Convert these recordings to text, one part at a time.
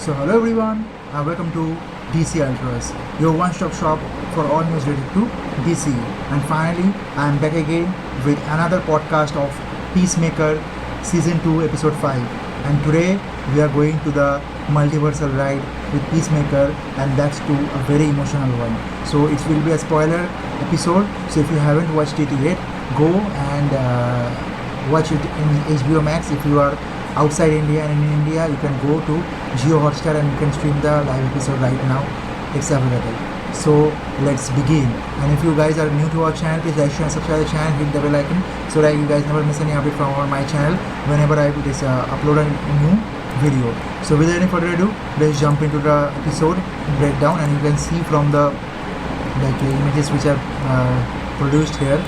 So hello everyone, welcome to DC Ultras, your one-stop shop for all news related to DCU. And finally, I am back again with another podcast of Peacemaker Season 2 Episode 5. And today we are going to the multiversal ride with Peacemaker, and that's to a very emotional one. So it will be a spoiler episode, so if you haven't watched it yet, go and watch it in HBO Max. If you are outside India, and in India you can go to Jio Hotstar and you can stream the live episode right now. It's available. So let's begin. And if you guys are new to our channel, please like, share and subscribe the channel, hit the bell icon so that you guys never miss any update from my channel whenever I upload a new video. So without any further ado, let's jump into the episode breakdown. And you can see from the images which I've produced here,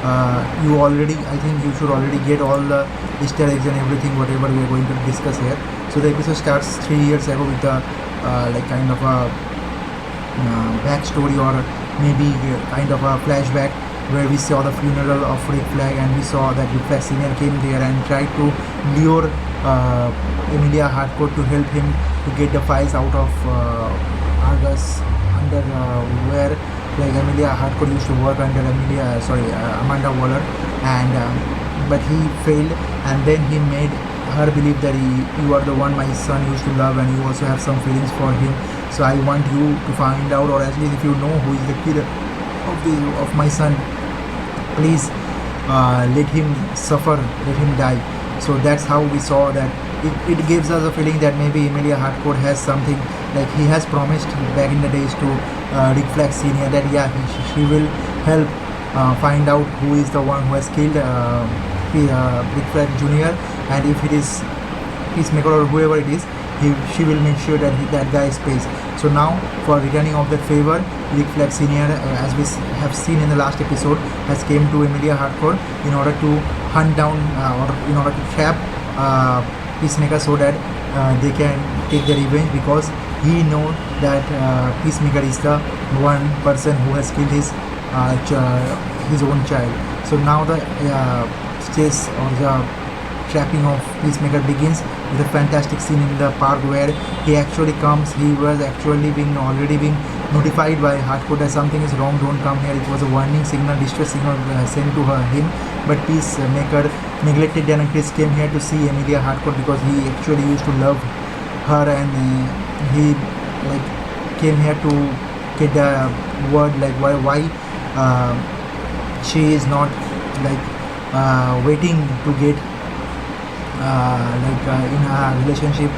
I think you should already get all the Easter eggs and everything whatever we are going to discuss here. So the episode starts 3 years ago with a kind of a backstory, or maybe kind of a flashback, where we saw the funeral of Rick Flag, and we saw that Rick Flag Sr. came there and tried to lure Emilia Harcourt to help him to get the files out of Argus, under where Emilia Harcourt used to work under Amanda Waller, and but he failed, and then he made her believe that you are the one my son used to love, and you also have some feelings for him. So I want you to find out, or at least if you know who is the killer of my son, please let him suffer, let him die. So that's how we saw that it gives us a feeling that maybe Emilia Harcourt has something, like he has promised back in the days to Rick Flag Sr. that she will help find out who is the one who has killed Rick Flag Jr. and if it is Peacemaker or whoever it is, she will make sure that that guy pays. So now, for returning of that favor, Rick Flag Sr., as we have seen in the last episode, has came to Emilia Harcourt in order to hunt down or in order to trap Peacemaker, so that they can take the revenge, because he knows that Peacemaker is the one person who has killed his own child. So now the chase or the trapping of Peacemaker begins with a fantastic scene in the park, where he actually comes. He was actually already being notified by Harcourt that something is wrong, don't come here. It was a warning signal, distress signal sent to him, but Peacemaker neglected and Chris came here to see Emilia Harcourt because he actually used to love her, and he came here to get the word why she is not waiting to get in a relationship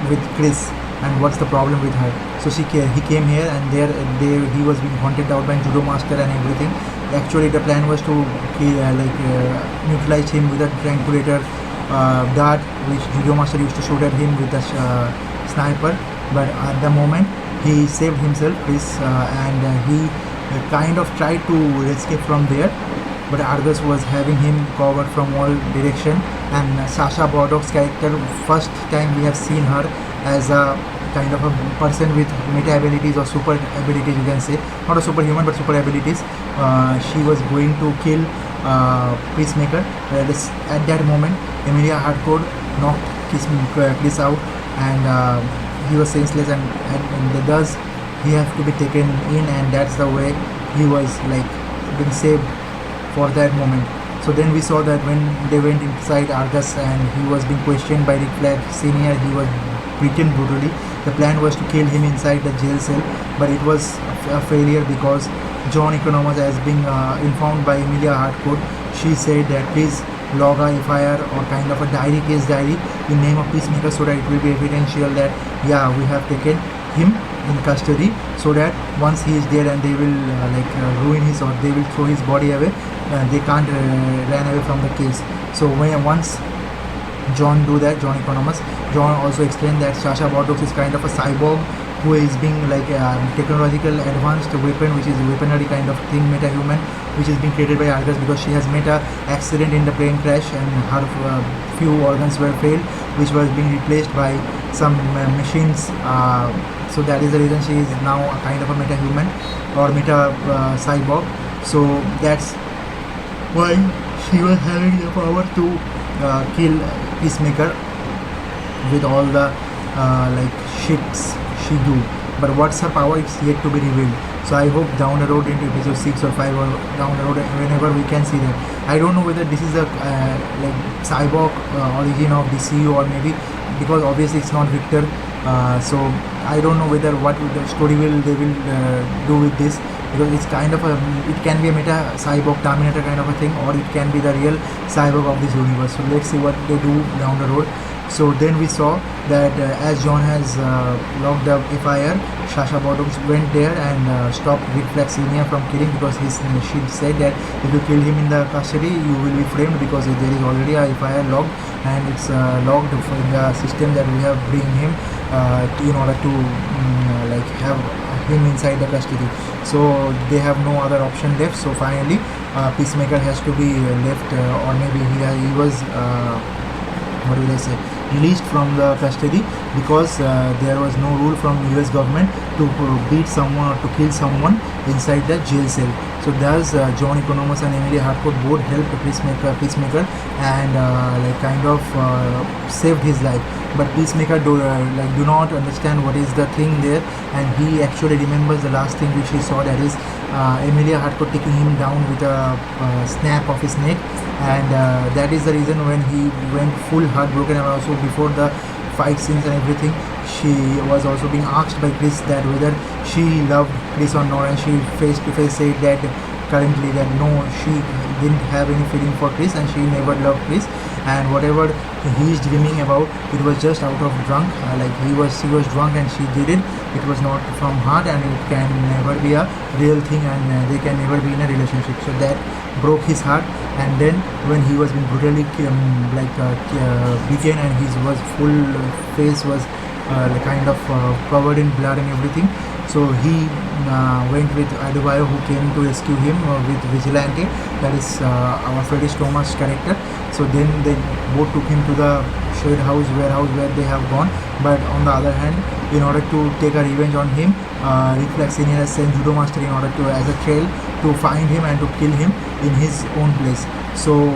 with Chris, and what's the problem with her. So he came here, and he was being haunted out by Judo Master and everything. Actually the plan was to neutralize him with a tranquilizer dart which Judo Master used to shoot at him with a sniper, but at the moment he saved himself, Chris, and he kind of tried to escape from there, but Argus was having him covered from all direction. And Sasha Bordok's character, first time we have seen her as a kind of a person with meta abilities or super abilities, you can say, not a superhuman but super abilities. She was going to kill Peacemaker. At that moment, Emilia Harcourt knocked Chris out, and he was senseless, and thus he has to be taken in, and that's the way he was being saved for that moment. So then we saw that when they went inside Argus and he was being questioned by Rick Flag Sr., he was beaten brutally. The plan was to kill him inside the jail cell, but it was a failure because John Economos has been informed by Emilia Harcourt. She said that please log a FIR or kind of a case diary in name of Peacemaker, so that it will be evidential that we have taken him in custody, so that once he is there and they will ruin his, or they will throw his body away, they can't run away from the case. So once John do that, John Economos, John also explained that Sasha Bordok is kind of a cyborg who is being technological advanced weapon, which is a weaponry kind of thing, meta-human, which is being created by Argus because she has met a accident in the plane crash and her few organs were failed, which was being replaced by some machines. So that is the reason she is now a kind of a meta-human or meta-cyborg. So that's why she was having the power to kill Peacemaker with all the like shits she do. But what's her power, it's yet to be revealed. So I hope down the road into episode 6 or 5 or down the road whenever we can see that. I don't know whether this is a like Cyborg origin of DCU, or maybe because obviously it's not Victor. So I don't know whether what the story they will do with this, because it's kind of it can be a meta Cyborg Terminator kind of a thing, or it can be the real Cyborg of this universe. So let's see what they do down the road. So then we saw that as John has locked the FIR, Sasha Bottoms went there and stopped Rick Flag Senior from killing, because she said that if you kill him in the custody, you will be framed, because there is already a FIR logged, and it's logged in the system that we have bring him in order to like have him inside the custody. So they have no other option left. So finally Peacemaker has to be left, or maybe he was what will I say, released from the custody, because there was no rule from US government to beat someone or to kill someone inside the jail cell. So thus John Economos and Emily Harcourt both helped Peacemaker and like kind of saved his life. But Peacemaker do not understand what is the thing there, and he actually remembers the last thing which he saw, that is Emilia Harcourt taking him down with a snap of his neck, and that is the reason when he went full heartbroken. And also before the fight scenes and everything, she was also being asked by Chris that whether she loved Chris or not, and she face to face said that currently that no, she didn't have any feeling for Chris and she never loved Chris, and whatever he is dreaming about, it was just out of drunk, like she was drunk and she did it. It was not from heart, and it can never be a real thing, and they can never be in a relationship. So that broke his heart. And then when he was being brutally beaten, and his full face was kind of covered in blood and everything, so he went with Adebayo, who came to rescue him with Vigilante, that is our Freddy Thomas character. So then they both took him to the warehouse where they have gone. But on the other hand, in order to take a revenge on him, Rick Flag Senior has sent Judo Master in order to, as a trail, to find him and to kill him in his own place. So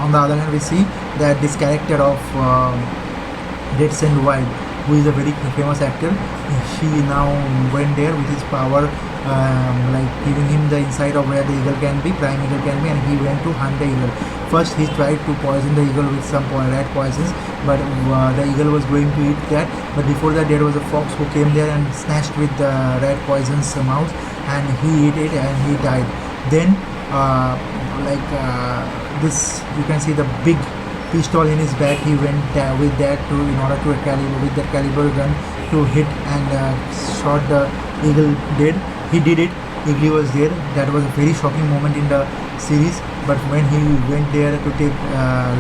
on the other hand, we see that this character of Dead Send Wild, who is a very famous actor, she now went there with his power, like giving him the inside of where the eagle can be, prime eagle can be, and he went to hunt the eagle. First he tried to poison the eagle with some rat poisons, but the eagle was going to eat that. But before that, there was a fox who came there and snatched with the rat poisons mouse, and he ate it and he died. Then this, you can see the big pistol in his back. He went with that to, in order to with that caliber gun to hit and shot the eagle dead. He did it. Eagly was there. That was a very shocking moment in the series. But when he went there to take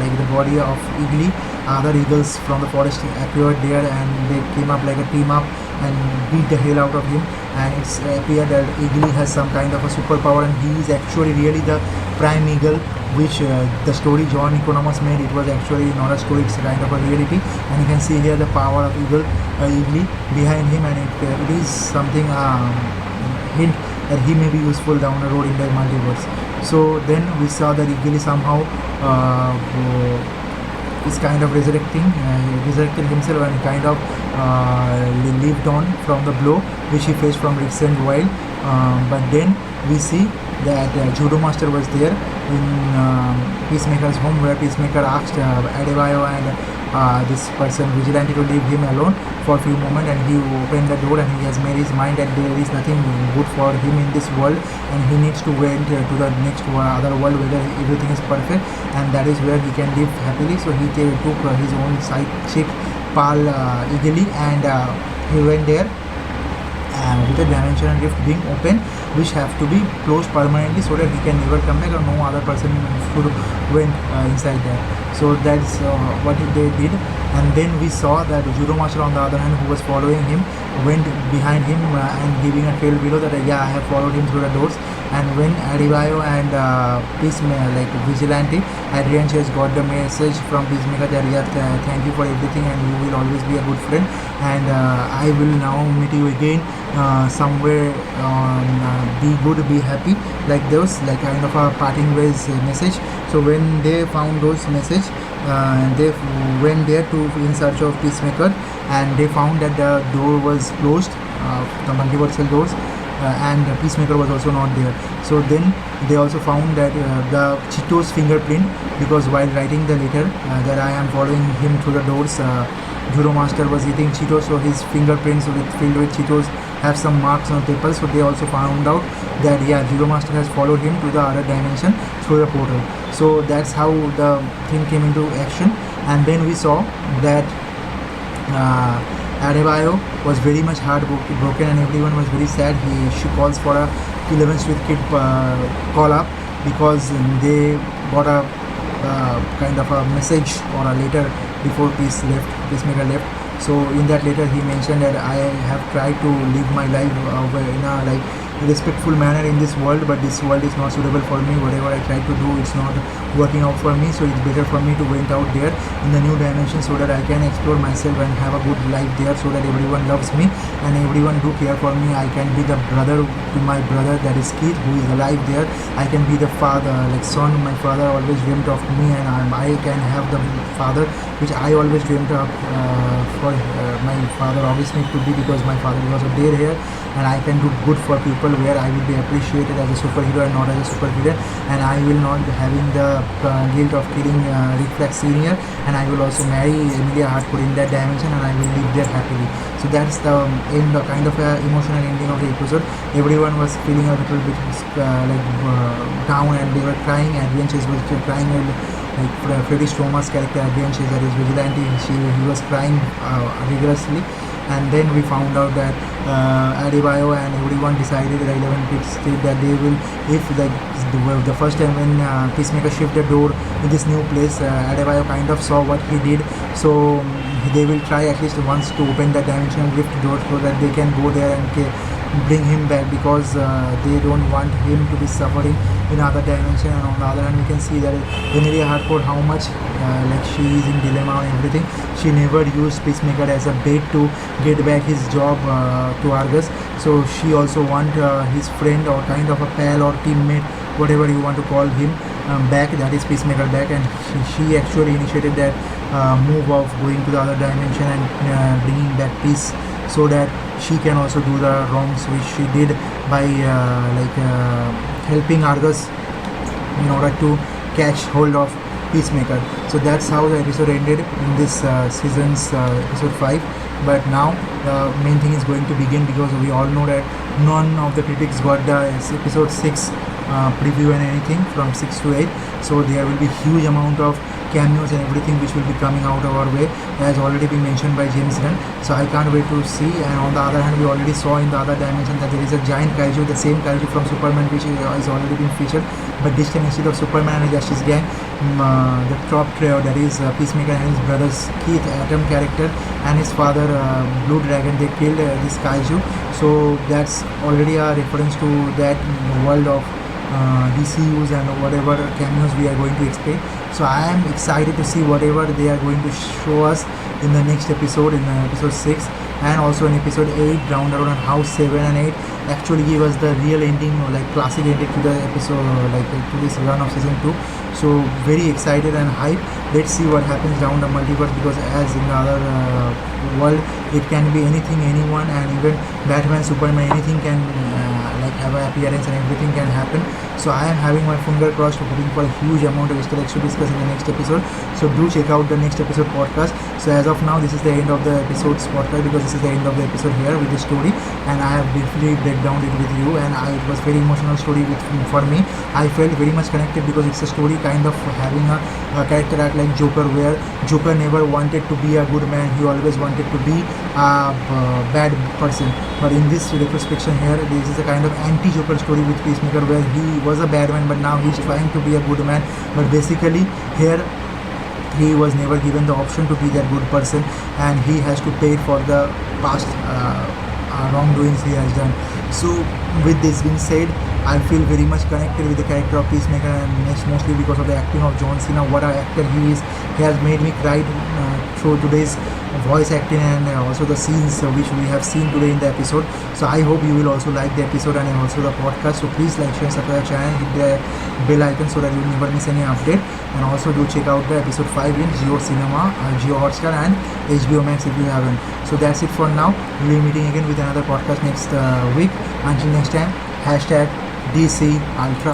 like the body of Eagly, other eagles from the forest appeared there, and they came up like a team up and beat the hell out of him. And it's appeared that Eagly has some kind of a superpower, and he is actually really the prime eagle, which the story John Economos made. It was actually not a story, it's a kind of a reality. And you can see here the power of Eagly behind him, and it is something hint that he may be useful down the road in the multiverse. So then we saw that Eagly somehow is kind of resurrected himself, and kind of lived on from the blow which he faced from Rick Send Wild. But then we see that Judo Master was there in Peacemaker's home, where Peacemaker asked Adebayo and this person Vigilante to leave him alone for a few moments, and he opened the door, and he has made his mind that there is nothing good for him in this world, and he needs to wait to the next other world where everything is perfect, and that is where he can live happily. So he took his own side chick pal Eagly, and he went there with the dimensional rift being open, which have to be closed permanently so that he can never come back, or no other person should went inside there. So that's what they did. And then we saw that Judo Master, on the other hand, who was following him, went behind him and giving a trail below that I have followed him through the doors. And when Adebayo and Vigilante, Adrian Chase got the message from Peacemaker that thank you for everything, and you will always be a good friend, and I will now meet you again somewhere be good, be happy, like those, like kind of a parting ways message. So when they found those message, they went there to in search of Peacemaker, and they found that the door was closed, the multiversal doors, and Peacemaker was also not there. So then they also found that the Cheeto's fingerprint, because while writing the letter that I am following him through the doors, Judo Master was eating Cheetos, so his fingerprints filled with Cheetos have some marks on paper. So they also found out that yeah, Judo Master has followed him to the other dimension through the portal. So that's how the thing came into action. And then we saw that Adebayo was very much heartbroken, and everyone was very sad. She calls for a 11th Street Kid call up, because they got a kind of a message or a letter before Peacemaker left. So in that letter he mentioned that I have tried to live my life in a like respectful manner in this world, but this world is not suitable for me. Whatever I try to do, it's not working out for me, so it's better for me to went out there in the new dimension, so that I can explore myself and have a good life there, so that everyone loves me and everyone do care for me. I can be the brother to my brother, that is Keith, who is alive there. I can be the father, like son. My father always dreamed of me, and I can have the father which I always dreamed of for my father always need to be, because my father was a there here, and I can do good for people where I will be appreciated as a superhero and not as a superhero, and I will not be having the guilt of killing Rick Flag Senior, and I will also marry Emilia Hartford in that dimension, and I will live there happily. So that's the end, kind of a emotional ending of the episode. Everyone was feeling a little bit down, and they were crying. Adventures was crying, like Freddie Stroma's character Adventures, that is Vigilante, he was crying rigorously. And then we found out that Adebayo and everyone decided, the 11 kids did, that they will, if the first time when Peacemaker shifted the door in this new place, Adebayo kind of saw what he did, so they will try at least once to open that dimensional rift door, so that they can go there and bring him back, because they don't want him to be suffering in other dimension. And on the other hand, we can see that Emilia Hartford, how much like she is in dilemma and everything. She never used Peacemaker as a bait to get back his job to Argus, so she also want his friend, or kind of a pal or teammate, whatever you want to call him, back, that is Peacemaker back. And she actually initiated that move of going to the other dimension and bringing back peace, so that she can also do the wrongs which she did by helping Argus in order to catch hold of Peacemaker. So that's how the episode ended in this season's episode 5. But now the main thing is going to begin, because we all know that none of the critics got the episode 6 preview and anything from 6 to 8. So there will be huge amount of cameos and everything which will be coming out of our way, as already been mentioned by James Gunn. So I can't wait to see. And on the other hand, we already saw in the other dimension that there is a giant kaiju, the same kaiju from Superman, which is already been featured, but this time instead of Superman and Justice Gang, the top trio, that is Peacemaker and his brothers Keith, Atom character, and his father Blue Dragon, they killed this kaiju. So that's already a reference to that world of DCUs and whatever cameos we are going to expect. So I am excited to see whatever they are going to show us in the next episode, in episode 6, and also in episode 8, round around how 7 and 8 actually give us the real ending, or like classic ending to the episode, like to this run of season 2. So very excited and hype. Let's see what happens down the multiverse, because as in the other world, it can be anything, anyone, and even Batman, Superman, anything can have an appearance, and everything can happen. So I am having my finger crossed, hoping for a huge amount of Easter eggs to discuss in the next episode. So do check out the next episode podcast. So as of now, this is the end of the episode's podcast, because this is the end of the episode here with the story, and I have briefly break down it with you, and it was very emotional story for me. I felt very much connected, because it's a story kind of having a character act like Joker, where Joker never wanted to be a good man, he always wanted to be a bad person. But in this retrospection here, this is a kind of anti-Joker story with Peacemaker, where he was a bad man, but now he's trying to be a good man. But basically here, he was never given the option to be that good person, and he has to pay for the past wrongdoings he has done. So with this being said, I feel very much connected with the character of Peacemaker, and mostly because of the acting of John Cena. What an actor he is. He has made me cry through today's voice acting and also the scenes which we have seen today in the episode. So I hope you will also like the episode and also the podcast. So please like, share, subscribe the channel, hit the bell icon so that you will never miss any update. And also do check out the episode 5 in Jio Cinema, Jio Hotstar and HBO Max if you haven't. So that's it for now. We will be meeting again with another podcast next week. Until next time, hashtag DC Ultra.